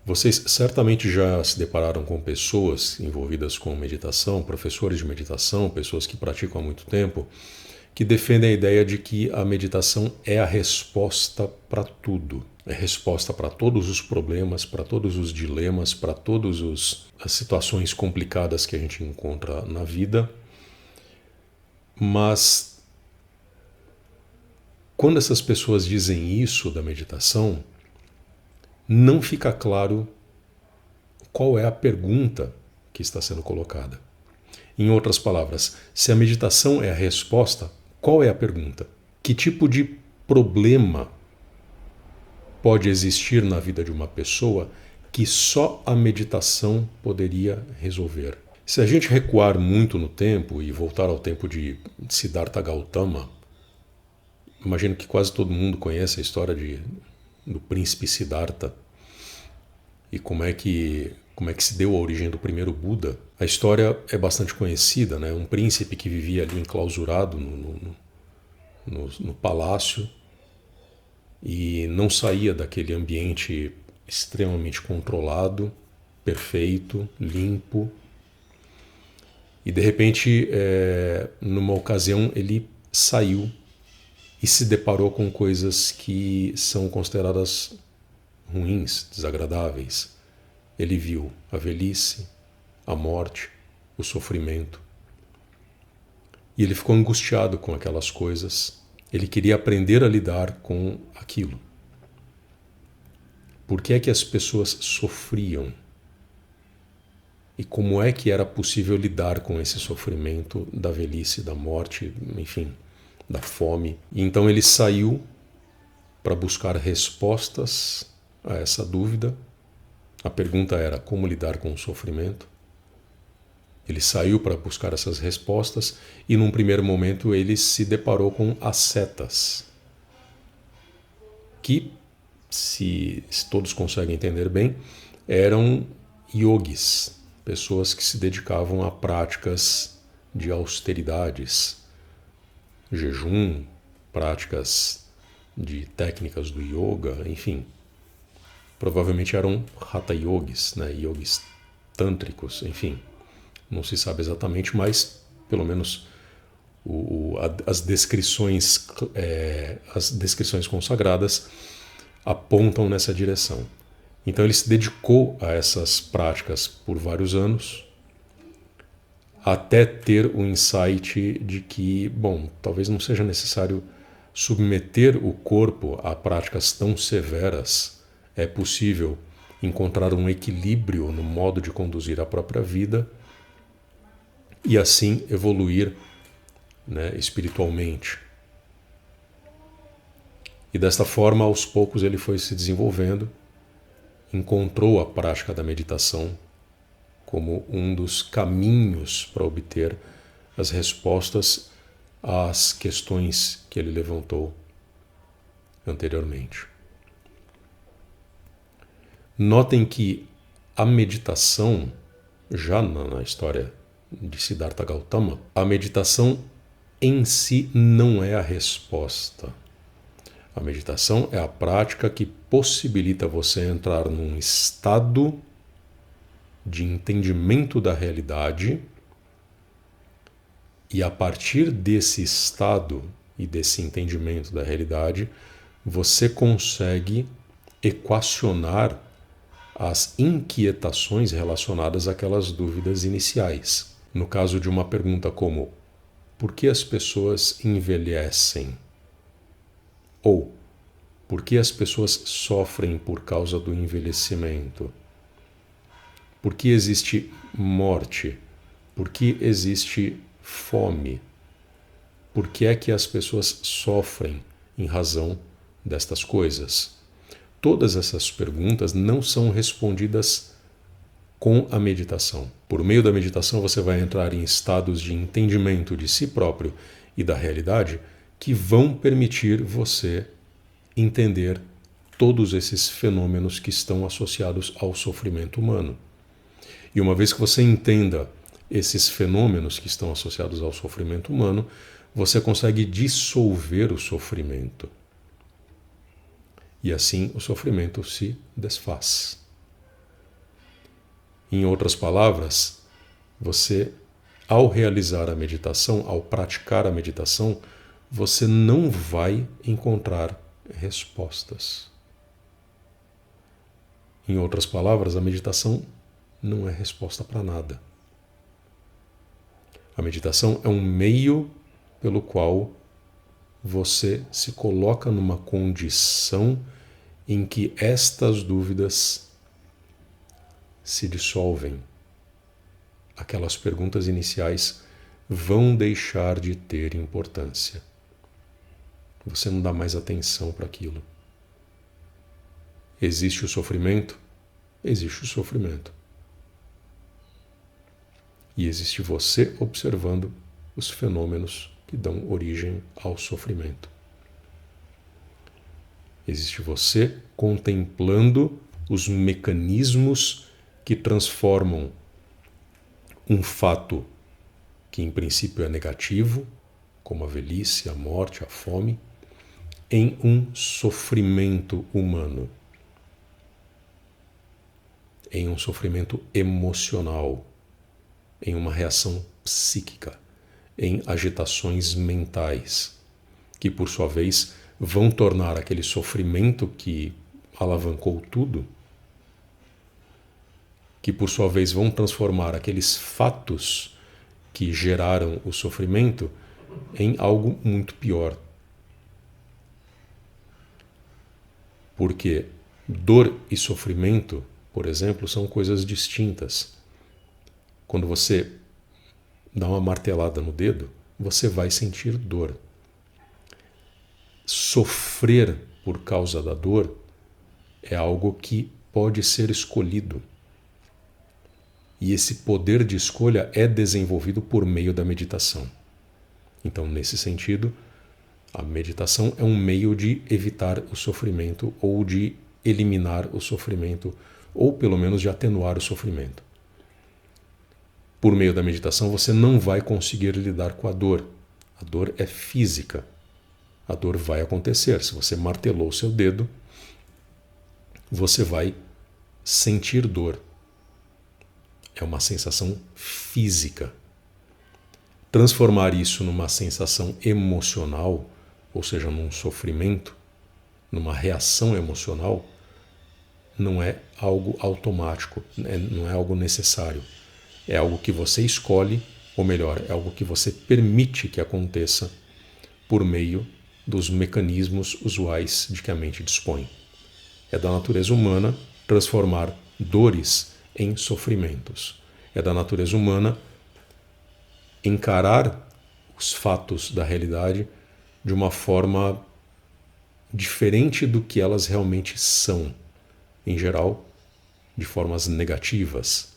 Vocês certamente já se depararam com pessoas envolvidas com meditação, professores de meditação, pessoas que praticam há muito tempo, que defendem a ideia de que a meditação é a resposta para tudo. É resposta para todos os problemas, para todos os dilemas, para todas as situações complicadas que a gente encontra na vida. Mas quando essas pessoas dizem isso da meditação, não fica claro qual é a pergunta que está sendo colocada. Em outras palavras, se a meditação é a resposta, qual é a pergunta? Que tipo de problema pode existir na vida de uma pessoa que só a meditação poderia resolver? Se a gente recuar muito no tempo e voltar ao tempo de Siddhartha Gautama, imagino que quase todo mundo conhece a história do príncipe Siddhartha e como é que se deu a origem do primeiro Buda. A história é bastante conhecida, né? Um príncipe que vivia ali enclausurado no palácio e não saía daquele ambiente extremamente controlado, perfeito, limpo. E de repente, numa ocasião, ele saiu e se deparou com coisas que são consideradas ruins, desagradáveis. Ele viu a velhice, a morte, o sofrimento. E ele ficou angustiado com aquelas coisas. Ele queria aprender a lidar com aquilo. Por que é que as pessoas sofriam? E como é que era possível lidar com esse sofrimento da velhice, da morte, enfim, da fome? E então ele saiu para buscar respostas a essa dúvida. A pergunta era como lidar com o sofrimento. Ele saiu para buscar essas respostas e num primeiro momento ele se deparou com ascetas, que, se todos conseguem entender bem, eram yogis, pessoas que se dedicavam a práticas de austeridades, jejum, práticas de técnicas do yoga, enfim. Provavelmente eram hatha yogis, né? Yogis tântricos, enfim. Não se sabe exatamente, mas pelo menos as descrições consagradas apontam nessa direção. Então ele se dedicou a essas práticas por vários anos, até ter o insight de que, bom, talvez não seja necessário submeter o corpo a práticas tão severas. É possível encontrar um equilíbrio no modo de conduzir a própria vida e assim evoluir, né, espiritualmente. E desta forma, aos poucos, ele foi se desenvolvendo, encontrou a prática da meditação como um dos caminhos para obter as respostas às questões que ele levantou anteriormente. Notem que a meditação, já na história de Siddhartha Gautama, a meditação em si não é a resposta. A meditação é a prática que possibilita você entrar num estado de entendimento da realidade e, a partir desse estado e desse entendimento da realidade, você consegue equacionar as inquietações relacionadas àquelas dúvidas iniciais. No caso de uma pergunta como: por que as pessoas envelhecem? Ou por que as pessoas sofrem por causa do envelhecimento? Por que existe morte? Por que existe fome? Por que é que as pessoas sofrem em razão destas coisas? Todas essas perguntas não são respondidas com a meditação. Por meio da meditação você vai entrar em estados de entendimento de si próprio e da realidade que vão permitir você entender todos esses fenômenos que estão associados ao sofrimento humano. E uma vez que você entenda esses fenômenos que estão associados ao sofrimento humano, você consegue dissolver o sofrimento. E assim o sofrimento se desfaz. Em outras palavras, você, ao realizar a meditação, ao praticar a meditação, você não vai encontrar respostas. Em outras palavras, a meditação não é resposta para nada. A meditação é um meio pelo qual você se coloca numa condição em que estas dúvidas se dissolvem. Aquelas perguntas iniciais vão deixar de ter importância. Você não dá mais atenção para aquilo. Existe o sofrimento? Existe o sofrimento. E existe você observando os fenômenos que dão origem ao sofrimento. Existe você contemplando os mecanismos que transformam um fato que em princípio é negativo, como a velhice, a morte, a fome, em um sofrimento humano, em um sofrimento emocional, em uma reação psíquica, em agitações mentais, que por sua vez vão tornar aquele sofrimento que alavancou tudo, que por sua vez vão transformar aqueles fatos que geraram o sofrimento em algo muito pior. Porque dor e sofrimento, por exemplo, são coisas distintas. Quando você dá uma martelada no dedo, você vai sentir dor. Sofrer por causa da dor é algo que pode ser escolhido. E esse poder de escolha é desenvolvido por meio da meditação. Então, nesse sentido, a meditação é um meio de evitar o sofrimento ou de eliminar o sofrimento, ou pelo menos de atenuar o sofrimento. Por meio da meditação, você não vai conseguir lidar com a dor. A dor é física. A dor vai acontecer. Se você martelou o seu dedo, você vai sentir dor. É uma sensação física. Transformar isso numa sensação emocional, ou seja, num sofrimento, numa reação emocional, não é algo automático, não é algo necessário. É algo que você escolhe, ou melhor, é algo que você permite que aconteça por meio dos mecanismos usuais de que a mente dispõe. É da natureza humana transformar dores em sofrimentos. É da natureza humana encarar os fatos da realidade de uma forma diferente do que elas realmente são, em geral, de formas negativas,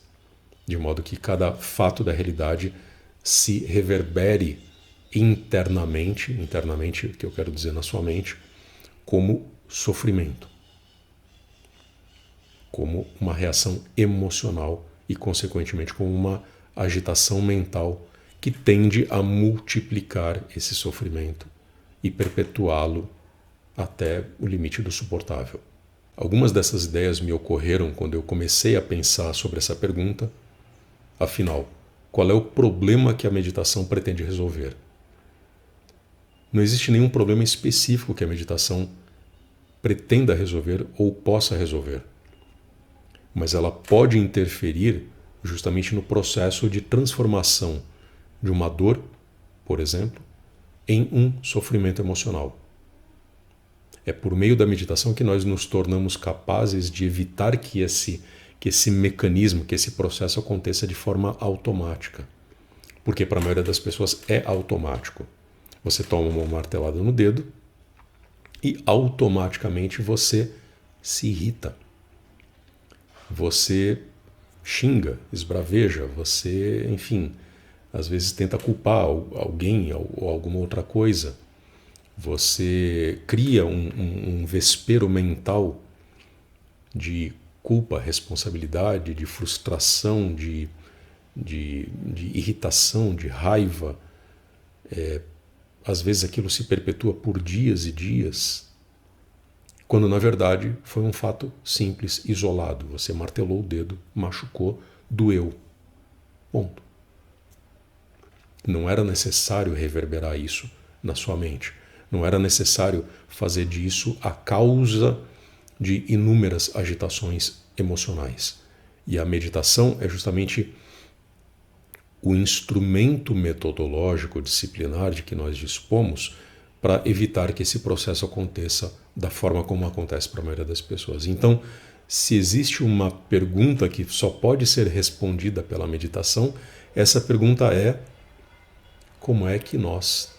de modo que cada fato da realidade se reverbere internamente, o que eu quero dizer na sua mente, como sofrimento, como uma reação emocional e, consequentemente, como uma agitação mental que tende a multiplicar esse sofrimento e perpetuá-lo até o limite do suportável. Algumas dessas ideias me ocorreram quando eu comecei a pensar sobre essa pergunta. Afinal, qual é o problema que a meditação pretende resolver? Não existe nenhum problema específico que a meditação pretenda resolver ou possa resolver. Mas ela pode interferir justamente no processo de transformação de uma dor, por exemplo, em um sofrimento emocional. É por meio da meditação que nós nos tornamos capazes de evitar que esse mecanismo, que esse processo aconteça de forma automática. Porque para a maioria das pessoas é automático. Você toma uma martelada no dedo e automaticamente você se irrita. Você xinga, esbraveja, você, enfim, às vezes tenta culpar alguém ou alguma outra coisa. Você cria um vespeiro mental de culpa, responsabilidade, de frustração, de irritação, de raiva. Às vezes aquilo se perpetua por dias e dias, quando na verdade foi um fato simples, isolado. Você martelou o dedo, machucou, doeu. Ponto. Não era necessário reverberar isso na sua mente. Não era necessário fazer disso a causa de inúmeras agitações emocionais. E a meditação é justamente o instrumento metodológico disciplinar de que nós dispomos para evitar que esse processo aconteça da forma como acontece para a maioria das pessoas. Então, se existe uma pergunta que só pode ser respondida pela meditação, essa pergunta é: como é que nós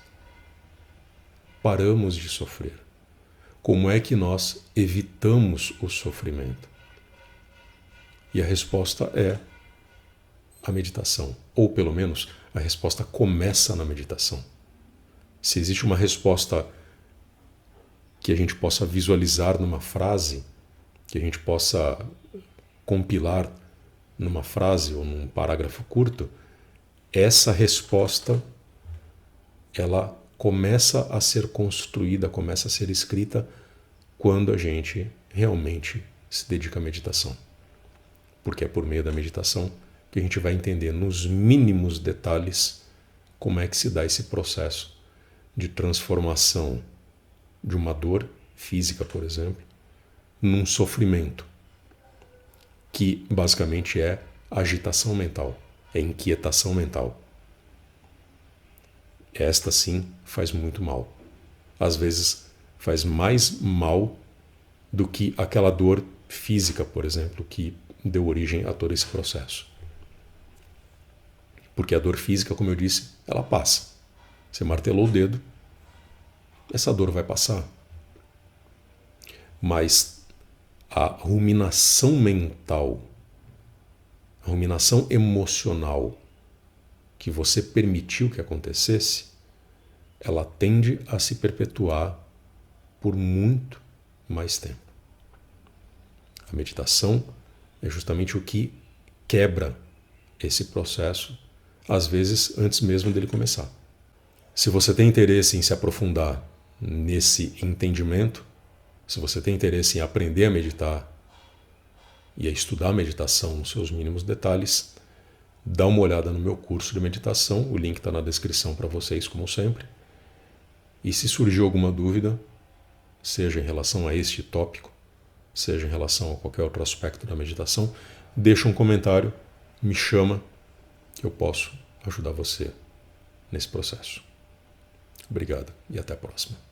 paramos de sofrer? Como é que nós evitamos o sofrimento? E a resposta é a meditação. Ou, pelo menos, a resposta começa na meditação. Se existe uma resposta que a gente possa visualizar numa frase, que a gente possa compilar numa frase ou num parágrafo curto, essa resposta ela começa a ser construída, começa a ser escrita quando a gente realmente se dedica à meditação. Porque é por meio da meditação que a gente vai entender nos mínimos detalhes como é que se dá esse processo de transformação de uma dor física, por exemplo, num sofrimento, que basicamente é agitação mental, é inquietação mental. Esta sim faz muito mal. Às vezes faz mais mal do que aquela dor física, por exemplo, que deu origem a todo esse processo. Porque a dor física, como eu disse, ela passa. Você martelou o dedo, essa dor vai passar. Mas a ruminação mental, a ruminação emocional que você permitiu que acontecesse, ela tende a se perpetuar por muito mais tempo. A meditação é justamente o que quebra esse processo, às vezes antes mesmo dele começar. Se você tem interesse em se aprofundar nesse entendimento, se você tem interesse em aprender a meditar e a estudar a meditação nos seus mínimos detalhes, dá uma olhada no meu curso de meditação, o link está na descrição para vocês, como sempre. E se surgiu alguma dúvida, seja em relação a este tópico, seja em relação a qualquer outro aspecto da meditação, deixa um comentário, me chama, que eu posso ajudar você nesse processo. Obrigado e até a próxima.